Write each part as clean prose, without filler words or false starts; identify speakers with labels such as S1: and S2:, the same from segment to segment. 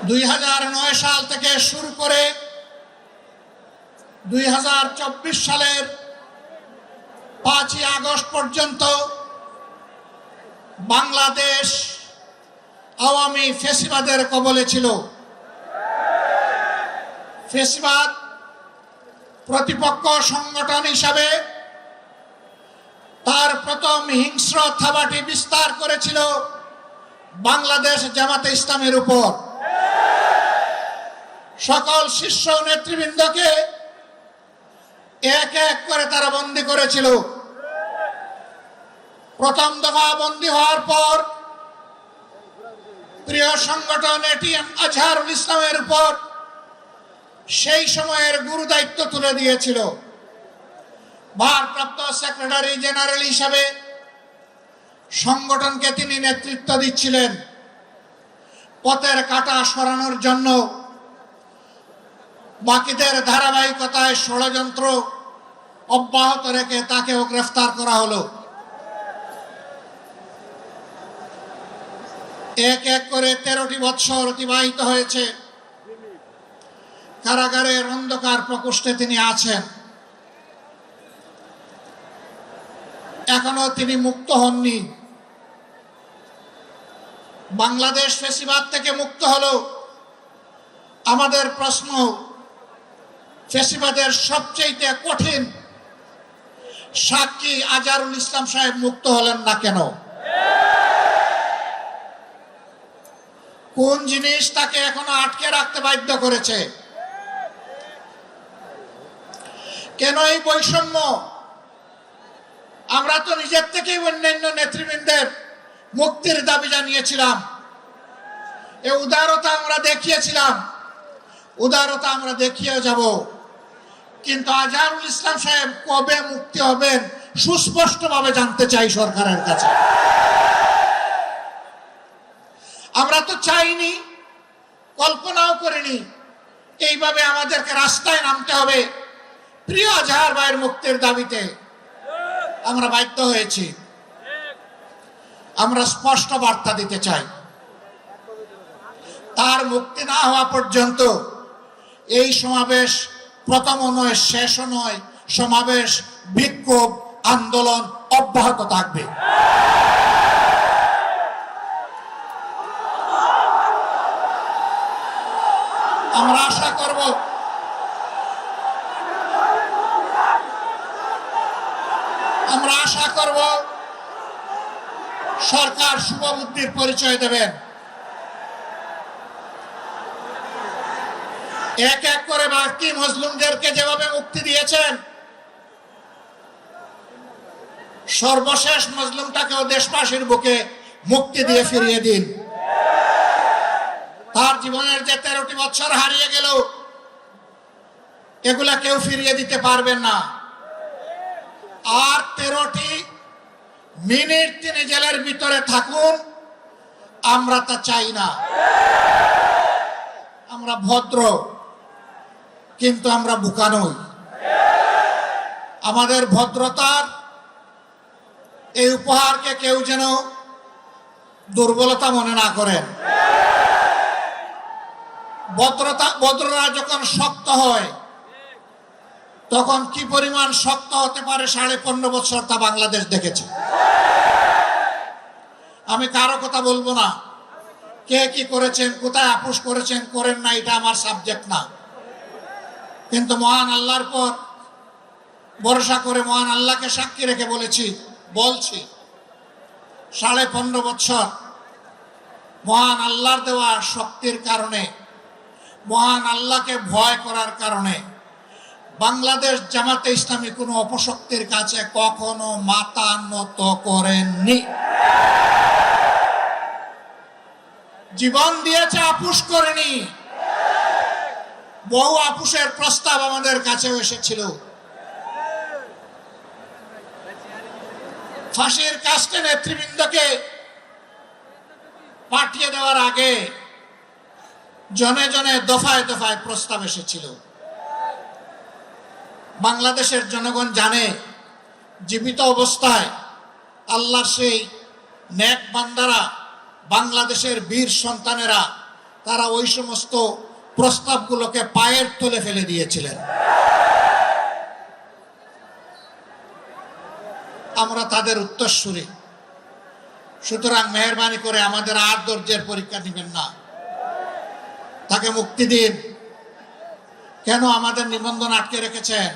S1: 2009 সাল থেকে শুরু করে 2024 সালের 5ই আগস্ট পর্যন্ত বাংলাদেশ আওয়ামী ফ্যাসিবাদের কবলে ছিল। ফ্যাসিবাদ প্রতিপক্ষ সংগঠন হিসাবে তার প্রথম হিংস্র থাবাটি বিস্তার করেছিল বাংলাদেশ জামাতে ইসলামের উপর। সকল শীর্ষ নেতৃবৃন্দকে এক এক করে তারা বন্দী করেছিল। প্রথম দফা বন্দী হওয়ার পর প্রিয় সংগঠন এটিএম আজহারুল ইসলামের উপর সেই সময়ের গুরু দায়িত্ব তুলে দিয়েছিল। ভারপ্রাপ্ত সেক্রেটারি জেনারেল হিসাবে সংগঠনকে তিনি নেতৃত্ব দিচ্ছিলেন। পথের কাঁটা সরানোর জন্য বাকিদের ধারাবাহিকতায় ষড়যন্ত্র অব্যাহত রেখে তাকেও গ্রেফতার করা হলো। এক এক করে 13টি বৎসর অতিবাহিত হয়েছে। কারাগারের অন্ধকার প্রকোষ্ঠে তিনি আছেন। এখনো তিনি মুক্ত হননি। বাংলাদেশ ফ্যাসিবাদ থেকে মুক্ত হলো। আমাদের প্রশ্ন, ফ্যাসিবাদের সবচেয়ে কঠিন সাক্ষী আজহারুল ইসলাম সাহেব মুক্ত হলেন না কেন? কোন জিনিস তাকে এখনো আটকে রাখতে বাধ্য করেছে? কেন এই বৈষম্য? আমরা তো নিজের থেকেই অন্যান্য নেতৃবৃন্দের মুক্তির দাবি জানিয়েছিলাম। এই উদারতা আমরা দেখিয়েছিলাম, উদারতা আমরা দেখিয়ে যাব। কিন্তু আজহারুল ইসলাম সাহেব কবে মুক্তি হবেন সুস্পষ্টভাবে জানতে চাই সরকারের কাছে। আমরা তো চাইনি, কল্পনাও করিনি এইভাবে আমাদেরকে রাস্তায় নামতে হবে প্রিয় আজহার ভাইয়ের মুক্তির দাবিতে। আমরা বাধ্য হয়েছি। আমরা স্পষ্ট বার্তা দিতে চাই, তার মুক্তি না হওয়া পর্যন্ত এই সমাবেশ প্রথমও নয়, শেষও নয়। সমাবেশ, বিক্ষোভ, আন্দোলন অব্যাহত থাকবে। আমরা আশা করব সরকার শুভবুদ্ধির পরিচয় দেবেন। এক এক করে বাকি মজলুমদেরকে যেভাবে মুক্তি দিয়েছেন, সর্বশেষ মজলুমটাকেও দেশবাসীর বুকে মুক্তি দিয়ে ফিরিয়ে দিন। তার জীবনের যে 13টি বছর হারিয়ে গেল, এগুলা কেউ ফিরিয়ে দিতে পারবেন না। আর 13টি মিনিট তিনি জেলের ভিতরে থাকুন, আমরা তা চাই না। আমরা ভদ্র, কিন্তু আমরা বোকা নই। আমাদের ভদ্রতার এই উপহারকে কেউ যেন দুর্বলতা মনে না করেন। ভদ্ররা যখন শক্ত হয়, তখন কি পরিমাণ শক্ত হতে পারে 15.5 বছর তা বাংলাদেশ দেখেছে। আমি কারো কথা বলবো না, কে কি করেছেন, কোথায় আপোষ করেছেন, করেন না, এটা আমার সাবজেক্ট না। কিন্তু মহান আল্লাহর পর ভরসা করে মহান আল্লাহকে সাক্ষী রেখে বলছি 15.5 বছর মহান আল্লাহর দেওয়া শক্তির কারণে, মহান আল্লাহকে ভয় করার কারণে বাংলাদেশ জামাতে ইসলামী কোনো অপশক্তির কাছে কখনো মাথা নত করেননি। জীবন দিয়েছে, আপোষ করেনি। বহু আপোষের প্রস্তাব আমাদের কাছেও এসেছিল। ফাঁসির কাস্টে নেতৃবৃন্দকে পাঠিয়ে দেওয়ার আগে জনে জনে দফায় দফায় প্রস্তাব এসেছিল। বাংলাদেশের জনগণ জানে, জীবিত অবস্থায় আল্লাহর সেই নেক বান্দারা, বাংলাদেশের বীর সন্তানেরা তারা ওই সমস্ত প্রস্তাবগুলোকে পায়ের তলে ফেলে দিয়েছিলেন। আমরা তাদের উত্তরসূরি। সুতরাং মেহেরবানি করে আমাদের আর ধৈর্যের পরীক্ষা দিবেন না, তাকে মুক্তি দিন। কেন আমাদের নিবন্ধন আটকে রেখেছেন?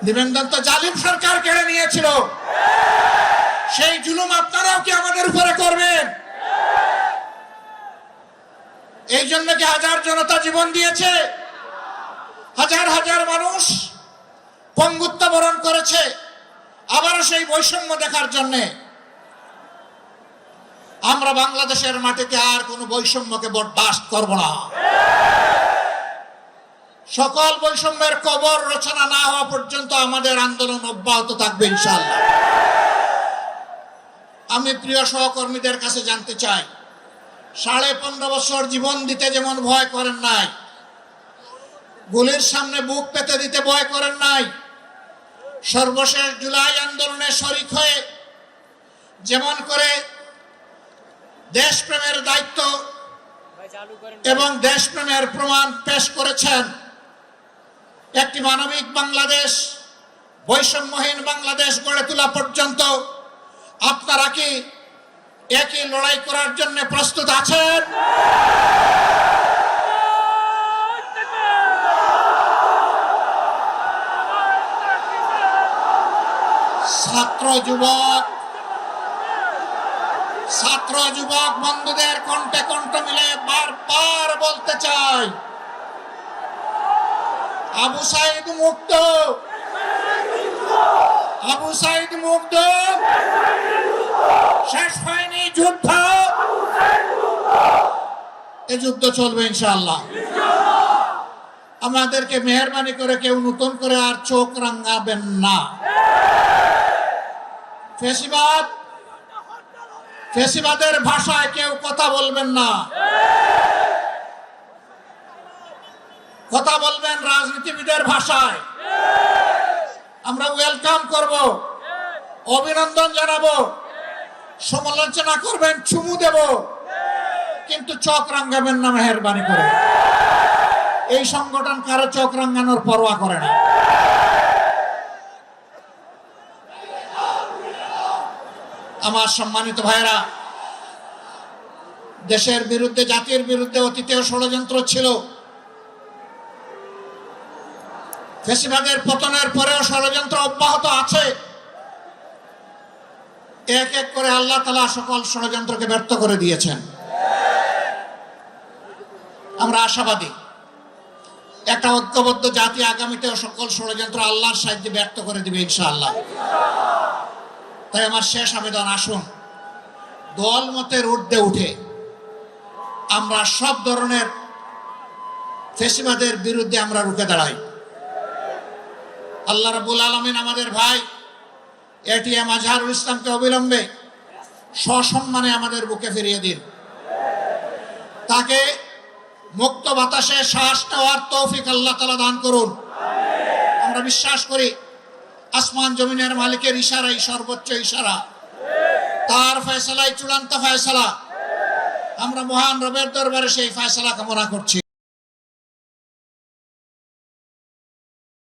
S1: নিবন্ধন তো জালিম সরকার কেড়ে নিয়েছিল, সেই জুলুম আপনারাও কি আমাদের উপরে করবেন? এই জন্য কি হাজার জনতা জীবন দিয়েছে, হাজার হাজার মানুষ পঙ্গুত্ব বরণ করেছে আবারও সেই বৈষম্য দেখার জন্য? আমরা বাংলাদেশের মাটিতে আর কোনো বৈষম্যকে বরদাস্ত করব না। সকল বৈষম্যের কবর রচনা না হওয়া পর্যন্ত আমাদের আন্দোলন অব্যাহত থাকবে ইনশাআল্লাহ। আমি প্রিয় সহকর্মীদের কাছে জানতে চাই, 15.5 বছর জীবন দিতে যেমন ভয় করেন নাই, গুলির সামনে বুক পেতে দিতে ভয় করেন নাই, সর্বশেষ জুলাই আন্দোলনে শরীক হয়ে যেমন করে দেশপ্রেমের দায়িত্ব এবং দেশপ্রেমের প্রমাণ পেশ করেছেন, একটি মানবিক বাংলাদেশ, বৈষম্যহীন বাংলাদেশ গড়ে তোলা পর্যন্ত আপনারা কি একই লড়াই করার জন্য প্রস্তুত আছেন? ছাত্র যুবক বন্ধুদের কণ্ঠে কণ্ঠ মিলে বারবার বলতে চাই, আবু সাইদ মুক্ত, আবু সাইদ মুক্ত, শেষ হয়নি যুদ্ধ, এই যুদ্ধ চলবে ইনশাআল্লাহ। আমাদেরকে মেহেরবানি করে কেউ নতুন করে আর চোখ রাঙাবেন না। ফেসিবাদের ভাষায় কেউ কথা বলবেন না, কথা বলবেন রাজনীতিবিদের ভাষায়। আমরা ওয়েলকাম করব, অভিনন্দন জানাবো, সমালোচনা করবেন, চুমু দেব, কিন্তু চোখ রাঙাবেন না মেহেরবানি করে। এই সংগঠন কারো চোখ রাঙানোর পরোয়া করে না। আমার সম্মানিত ভাইরা, দেশের বিরুদ্ধে, জাতির বিরুদ্ধে অতীতেও ষড়যন্ত্র ছিল, ফ্যাসিবাদের পতনের পরেও ষড়যন্ত্র অব্যাহত আছে। এক এক করে আল্লাহ তাআলা সকল ষড়যন্ত্রকে ব্যর্থ করে দিয়েছেন। আমরা আশাবাদী, একটা ঐক্যবদ্ধ জাতি আগামীতেও সকল ষড়যন্ত্র আল্লাহর সাহায্যে ব্যর্থ করে দিবে ইনশাআল্লাহ। তাই আমার শেষ আবেদন, আসুন দল মতের ঊর্ধ্বে উঠে আমরা সব ধরনের ফ্যাসিবাদের বিরুদ্ধে আমরা রুখে দাঁড়াই। আল্লাহ রাব্বুল আলামিন আমাদের ভাই এটিএম আজহারুল ইসলামকে অবিলম্বে সসম্মানে আমাদের বুকে ফিরিয়ে দিন। তাকে মুক্ত বাতাসে শ্বাস নেওয়ার তৌফিক আল্লাহ তাআলা দান করুন। আমরা বিশ্বাস করি আসমান জমিনের মালিকের ইশারাই সর্বোচ্চ ইশারা, তার ফয়সালাই চূড়ান্ত ফয়সালা। আমরা মহান রবের দরবারে সেই ফয়সালা কামনা করছি।